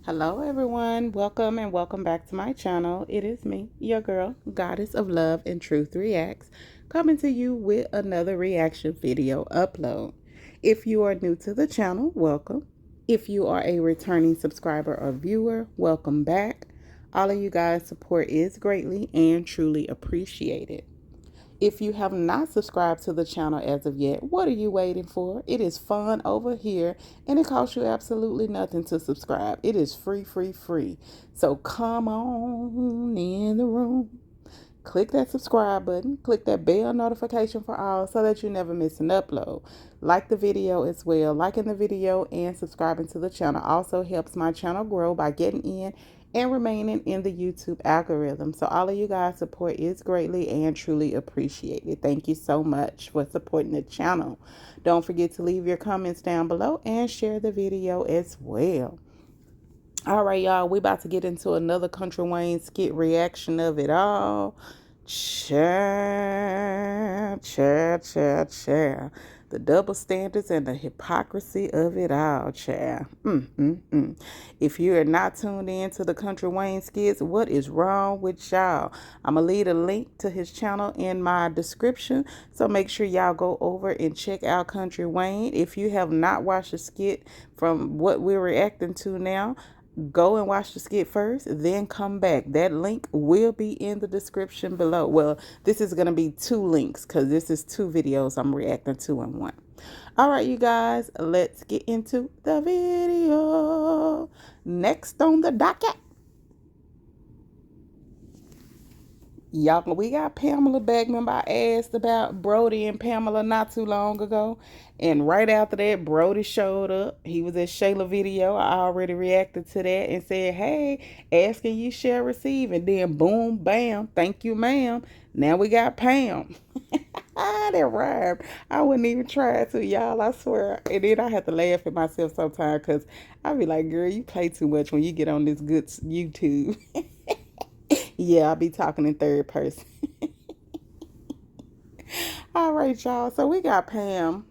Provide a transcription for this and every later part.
Hello, everyone. Welcome and welcome back to my channel. It is me, your girl, Goddess of Love and Truth Reacts, coming to you with another reaction video upload. If you are new to the channel, welcome. If you are a returning subscriber or viewer, welcome back. All of you guys' support is greatly and truly appreciated. If you have not subscribed to the channel as of yet, what are you waiting for? It is fun over here and it costs you absolutely nothing to subscribe. It is free, free, free. So come on in the room. Click that subscribe button, click that bell notification for all so that you never miss an upload. Like the video as well. Liking the video and subscribing to the channel also helps my channel grow by getting in and remaining in the YouTube algorithm. So all of you guys' support is greatly and truly appreciated. Thank you so much for supporting the channel. Don't forget to leave your comments down below and share the video as well. All right, y'all, we about to get into another Country Wayne skit reaction of it all. Child. The double standards and the hypocrisy of it all, child. If you are not tuned in to the Country Wayne skits, what is wrong with y'all? I'm going to leave a link to his channel in my description, so make sure y'all go over and check out Country Wayne. If you have not watched the skit from what we're reacting to now, go and watch the skit first, then come back. That link will be in the description below. Well, this is going to be two links because this is two videos I'm reacting to in one. All right, you guys, let's get into the video. Next on the docket, y'all, we got Pamela back. Remember, I asked about Brody and Pamela not too long ago. And right after that, Brody showed up. He was at Shayla video. I already reacted to that and said, hey, asking you shall receive. And then boom, bam, thank you, ma'am. Now we got Pam. That rhymed. I wouldn't even try to, y'all. I swear. And then I have to laugh at myself sometimes because I be like, girl, you play too much when you get on this good YouTube. Yeah, I'll be talking in third person. All right, y'all. So we got Pam.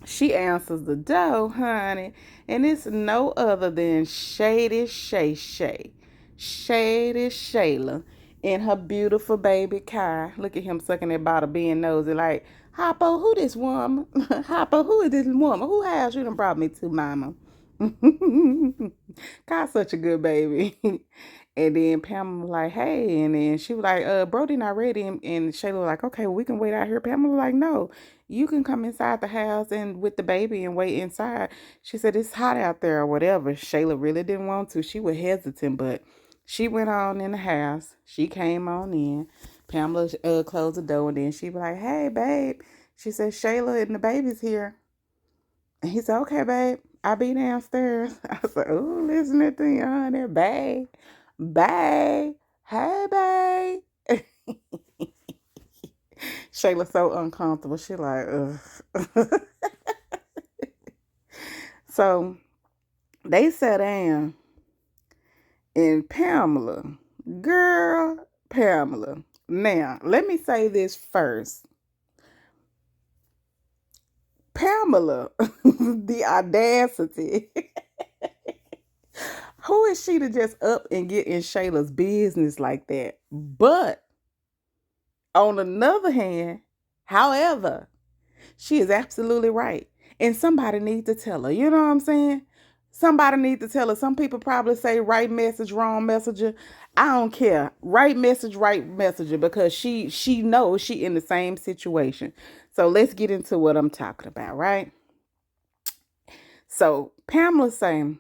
She answers the door, honey. And it's no other than Shady Shayla and her beautiful baby Kai. Look at him sucking that bottle, being nosy like, Hoppo, who this woman? Hoppo, who is this woman? Who has you done brought me to, mama? Kai's such a good baby. And then Pamela was like, hey. And then she was like, Brody not ready. And Shayla was like, okay, well, we can wait out here. Pamela was like, no, you can come inside the house and with the baby and wait inside. She said, it's hot out there or whatever. Shayla really didn't want to. She was hesitant, but she went on in the house. She came on in. Pamela closed the door, and then she was like, hey, babe. She said, Shayla and the baby's here. And he said, okay, babe, I'll be downstairs. I said, oh, listening to you, honey, babe. Babe. Hey, babe. Shayla's so uncomfortable. She like, ugh. So they sat down, and Pamela. Now, let me say this first. Pamela, the audacity. Who is she to just up and get in Shayla's business like that? But on another hand, however, she is absolutely right. And somebody needs to tell her. You know what I'm saying? Somebody needs to tell her. Some people probably say right message, wrong messenger. I don't care. Right message, right messenger, because she knows she in the same situation. So let's get into what I'm talking about, right? So Pamela's saying,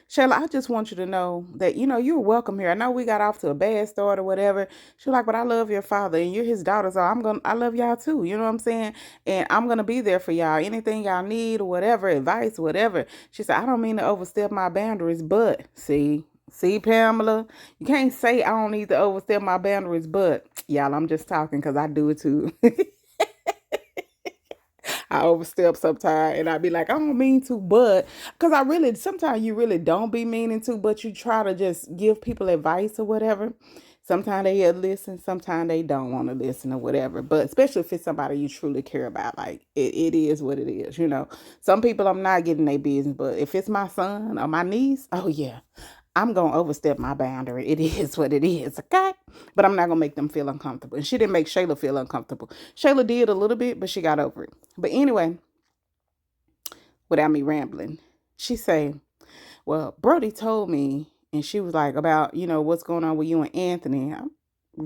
Shayla, I just want you to know that, you're welcome here. I know we got off to a bad start or whatever. She's like, but I love your father and you're his daughter. So I love y'all too. You know what I'm saying? And I'm going to be there for y'all. Anything y'all need or whatever, advice, whatever. She said, I don't mean to overstep my boundaries, but see, Pamela, you can't say I don't need to overstep my boundaries, but y'all, I'm just talking because I do it too. I overstep sometimes and I be like, I don't mean to, but because sometimes you really don't be meaning to, but you try to just give people advice or whatever. Sometimes they listen, sometimes they don't want to listen or whatever. But especially if it's somebody you truly care about, like it is what it is, you know. Some people I'm not getting their business, but if it's my son or my niece, oh yeah, I'm gonna overstep my boundary. It is what it is, okay? But I'm not gonna make them feel uncomfortable. And she didn't make Shayla feel uncomfortable. Shayla did a little bit, but she got over it. But anyway, without me rambling, she say, well, Brody told me, and she was like, about, what's going on with you and Anthony.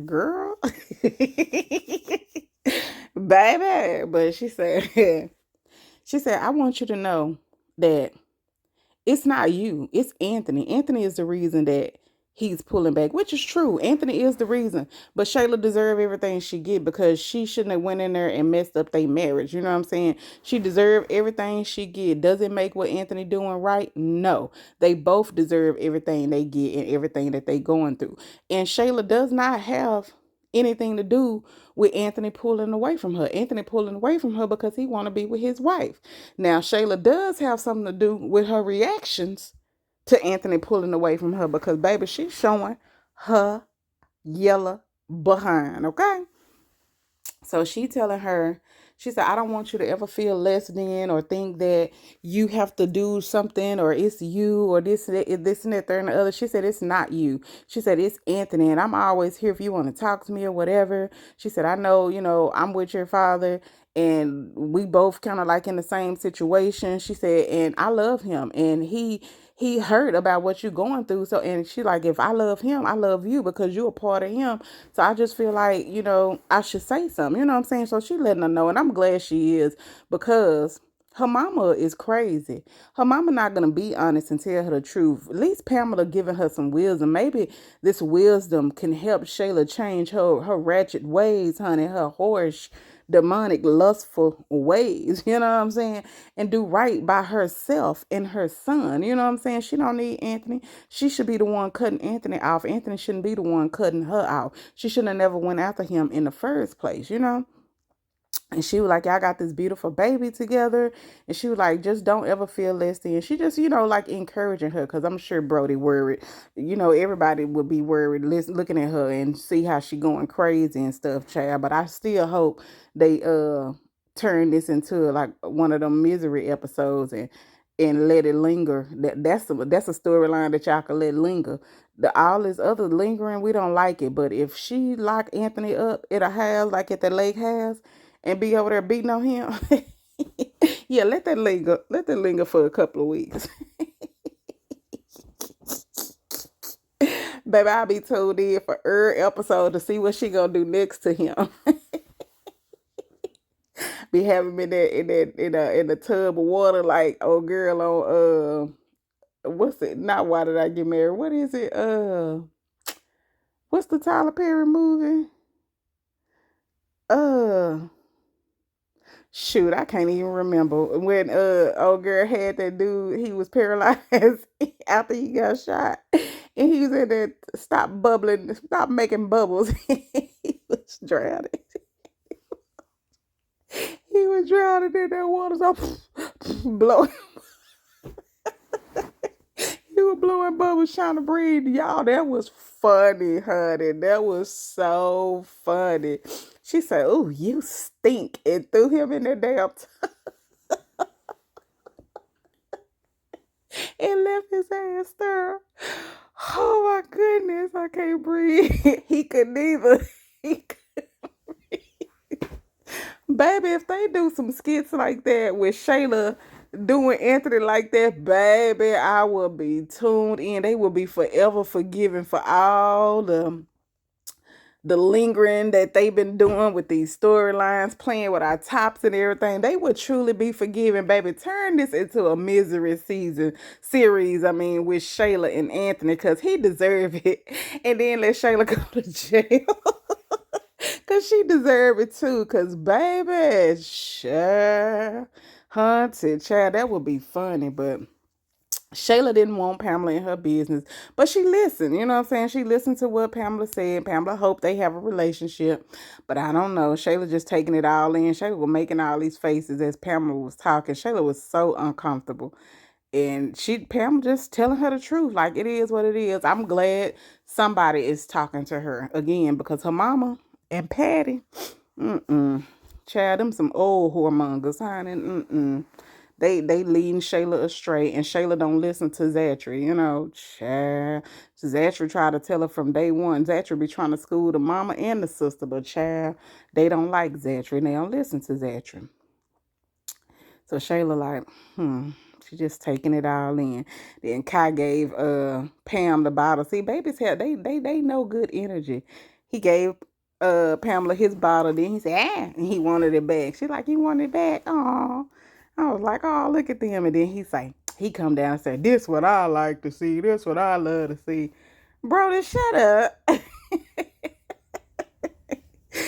Girl, baby. But she said, I want you to know that it's not you. It's Anthony. Anthony is the reason that he's pulling back, which is true. Anthony is the reason. But Shayla deserved everything she get because she shouldn't have went in there and messed up their marriage. You know what I'm saying? She deserved everything she get. Does it make what Anthony doing right? No. They both deserve everything they get and everything that they going through. And Shayla does not have anything to do with Anthony pulling away from her. Anthony pulling away from her because he want to be with his wife. Now, Shayla does have something to do with her reactions to Anthony pulling away from her because, baby, she's showing her yellow behind, okay? So she telling her, she said, I don't want you to ever feel less than or think that you have to do something or it's you or this and that, third, and the other. She said, it's not you. She said, it's Anthony, and I'm always here if you want to talk to me or whatever. She said, I know, I'm with your father and we both kind of like in the same situation. She said, and I love him and he heard about what you're going through. So, and she like, if I love him, I love you because you're a part of him. So I just feel like, I should say something, you know what I'm saying? So she letting her know, and I'm glad she is because her mama is crazy. Her mama not going to be honest and tell her the truth. At least Pamela giving her some wisdom. Maybe this wisdom can help Shayla change her ratchet ways, honey, her horse demonic, lustful ways, you know what I'm saying? And do right by herself and her son, you know what I'm saying? She don't need Anthony. She should be the one cutting Anthony off. Anthony shouldn't be the one cutting her off. She shouldn't have never went after him in the first place, you know? And she was like, y'all got this beautiful baby together. And she was like, just don't ever feel less than. She just, like encouraging her because I'm sure Brody worried. Everybody would be worried looking at her and see how she going crazy and stuff, child. But I still hope they turn this into like one of them misery episodes and let it linger. That's a storyline that y'all can let linger. All this other lingering, we don't like it. But if she lock Anthony up at a house, like at the lake house, and be over there beating on him, yeah, let that linger. Let that linger for a couple of weeks. Baby, I'll be tuned in for every episode to see what she gonna do next to him. Be having him in the tub of water like old girl on what's it? Not Why Did I Get Married? What is it? What's the Tyler Perry movie? Uh Shoot, I can't even remember when old girl had that dude. He was paralyzed after he got shot, and he was in there. Stop bubbling, stop making bubbles. He was drowning. He was drowning in that water, so blowing. He was blowing bubbles, trying to breathe. Y'all, that was funny, honey. That was so funny. She said, "Oh, you stink," and threw him in that damn and left his ass there. Oh my goodness, I can't breathe. He could neither. He Baby, if they do some skits like that with Shayla doing Anthony like that, baby, I will be tuned in. They will be forever forgiven for all the lingering that they've been doing with these storylines, playing with our tops and everything. They would truly be forgiven, baby. Turn this into a misery series. I mean, with Shayla and Anthony, because he deserved it. And then let Shayla go to jail. Cause she deserve it too. Cause baby, sure, haunted child, that would be funny. But Shayla didn't want Pamela in her business, but she listened. You know what I'm saying? She listened to what Pamela said. Pamela hoped they have a relationship, but I don't know. Shayla just taking it all in. Shayla was making all these faces as Pamela was talking. Shayla was so uncomfortable. And Pam just telling her the truth. Like, it is what it is. I'm glad somebody is talking to her again, because her mama and Patty, child, them some old whoremongers, honey. They leading Shayla astray, and Shayla don't listen to Zachary. Child. Zachary tried to tell her from day one. Zachary be trying to school the mama and the sister, but child, they don't like Zachary. They don't listen to Zachary. So Shayla like, she just taking it all in. Then Kai gave Pam the bottle. See, babies have they know good energy. He gave Pamela his bottle. Then he said, and he wanted it back. She like, you want it back? Oh, I was like, oh, look at them. And then he come down and said, this what I like to see. This what I love to see. Bro, just shut up.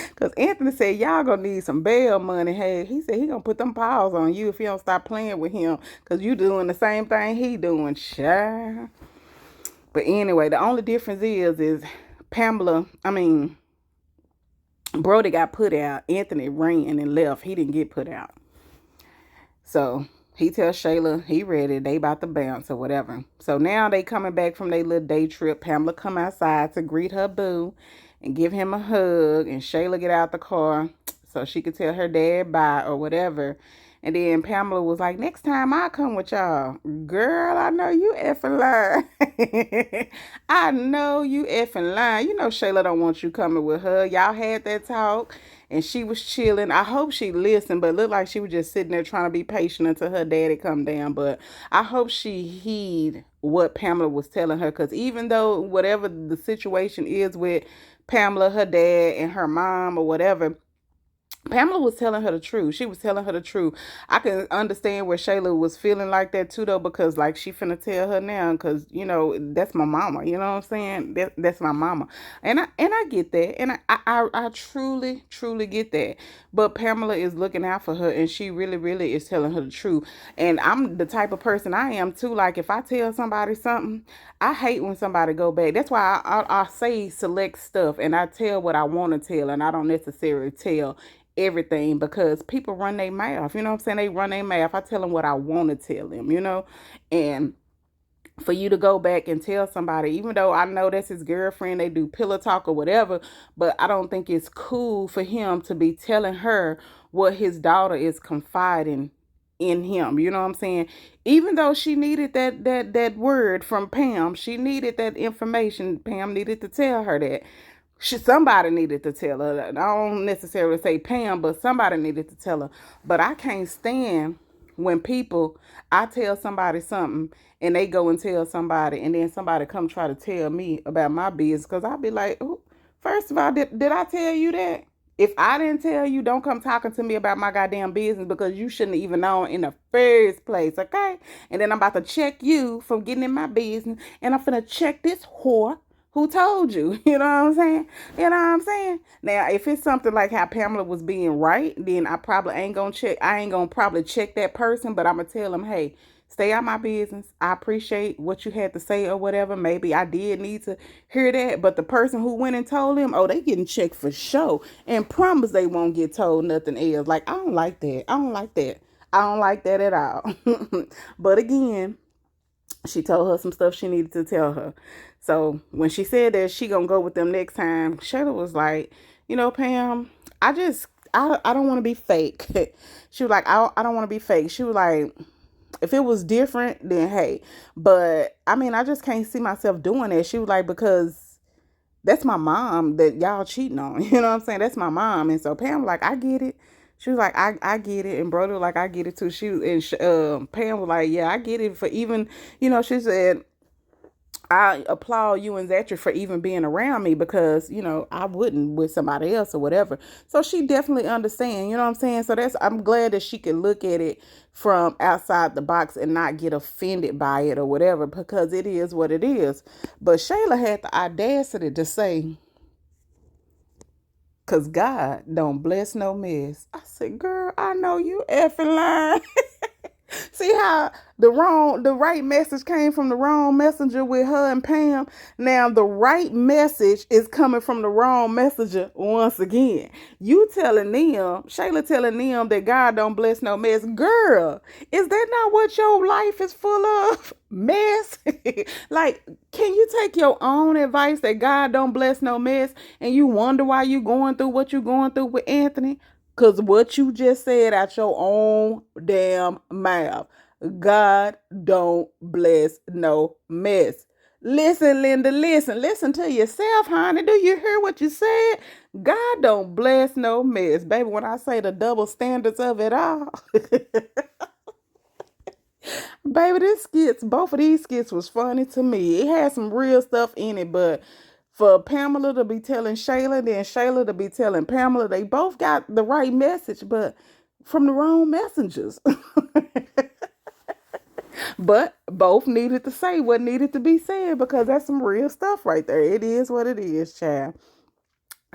Because Anthony said, y'all gonna need some bail money. Hey, he said he gonna put them paws on you if you don't stop playing with him. Because you doing the same thing he doing, child. But anyway, the only difference is Brody got put out. Anthony ran and left. He didn't get put out. So he tells Shayla he ready. They about to bounce or whatever. So now they coming back from their little day trip. Pamela come outside to greet her boo and give him a hug. And Shayla get out the car so she could tell her dad bye or whatever. And then Pamela was like, next time I'll come with y'all. Girl, I know you effing lying. I know you effing lying. You know Shayla don't want you coming with her. Y'all had that talk and she was chilling. I hope she listened, but it looked like she was just sitting there trying to be patient until her daddy come down. But I hope she heed what Pamela was telling her, because even though whatever the situation is with Pamela, her dad, and her mom or whatever, Pamela was telling her the truth. She was telling her the truth. I can understand where Shayla was feeling like that too, though, because like she finna tell her now, because that's my mama. You know what I'm saying? That's my mama, and I get that, and I truly get that. But Pamela is looking out for her, and she really is telling her the truth. And I'm the type of person I am too. Like if I tell somebody something, I hate when somebody go back. That's why I say select stuff, and I tell what I want to tell, and I don't necessarily tell everything, because people run their mouth. You know what I'm saying? They run their mouth. I tell them what I want to tell them. And for you to go back and tell somebody, even though I know that's his girlfriend, they do pillow talk or whatever, but I don't think it's cool for him to be telling her what his daughter is confiding in him. You know what I'm saying? Even though she needed that word from Pam, she needed that information. Pam needed to tell her that. Somebody needed to tell her. I don't necessarily say Pam, but somebody needed to tell her. But I can't stand when I tell somebody something and they go and tell somebody, and then somebody come try to tell me about my business, because I'll be like, oh, first of all, did I tell you that? If I didn't tell you, don't come talking to me about my goddamn business, because you shouldn't have even known in the first place, okay? And then I'm about to check you from getting in my business, and I'm finna check this whore who told you. You know what I'm saying? You know what I'm saying? Now, if it's something like how Pamela was being right, then I probably ain't gonna check. I ain't gonna probably check that person, but I'm gonna tell them, hey, stay out my business. I appreciate what you had to say or whatever. Maybe I did need to hear that, but the person who went and told him, oh, they getting checked for sure, and promise they won't get told nothing else. Like, I don't like that. I don't like that. I don't like that at all. But again, she told her some stuff she needed to tell her. So when she said that she gonna go with them next time, Shayla was like, Pam, I don't want to be fake. She was like, I don't want to be fake. She was like, if it was different, then hey. But I mean, I just can't see myself doing that. She was like, because that's my mom that y'all cheating on. You know what I'm saying? That's my mom. And so Pam was like, I get it. She was like, I get it. And brother was like, I get it too. Pam was like, yeah, I get it. For even, she said, I applaud you and Zachary for even being around me, because, I wouldn't with somebody else or whatever. So she definitely understands, you know what I'm saying? So I'm glad that she can look at it from outside the box and not get offended by it or whatever, because it is what it is. But Shayla had the audacity to say, because God don't bless no mess. I said, girl, I know you effing lying. See how the right message came from the wrong messenger with her and Pam. Now the right message is coming from the wrong messenger once again. You telling them, Shayla telling them that God don't bless no mess. Girl, is that not what your life is full of? Mess? Like, can you take your own advice that God don't bless no mess and you wonder why you going through what you going through with Anthony? Because what you just said out your own damn mouth, God don't bless no mess. Listen, Linda, listen. Listen to yourself, honey. Do you hear what you said? God don't bless no mess. Baby, when I say the double standards of it all, baby, both of these skits was funny to me. It had some real stuff in it, but for Pamela to be telling Shayla, then Shayla to be telling Pamela, they both got the right message, but from the wrong messengers. But both needed to say what needed to be said because that's some real stuff right there. It is what it is, child.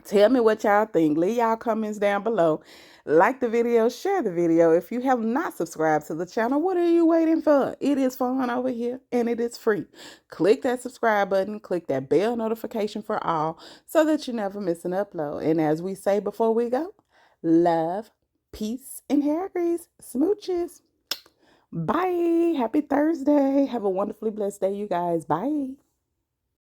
Tell me what y'all think. Leave y'all comments down below. Like the video, share the video. If you have not subscribed to the channel, what are you waiting for? It is fun over here and it is free. Click that subscribe button, click that bell notification for all so that you never miss an upload. And as we say before we go, love, peace, and hair grease. Smooches. Bye. Happy Thursday. Have a wonderfully blessed day, you guys. Bye.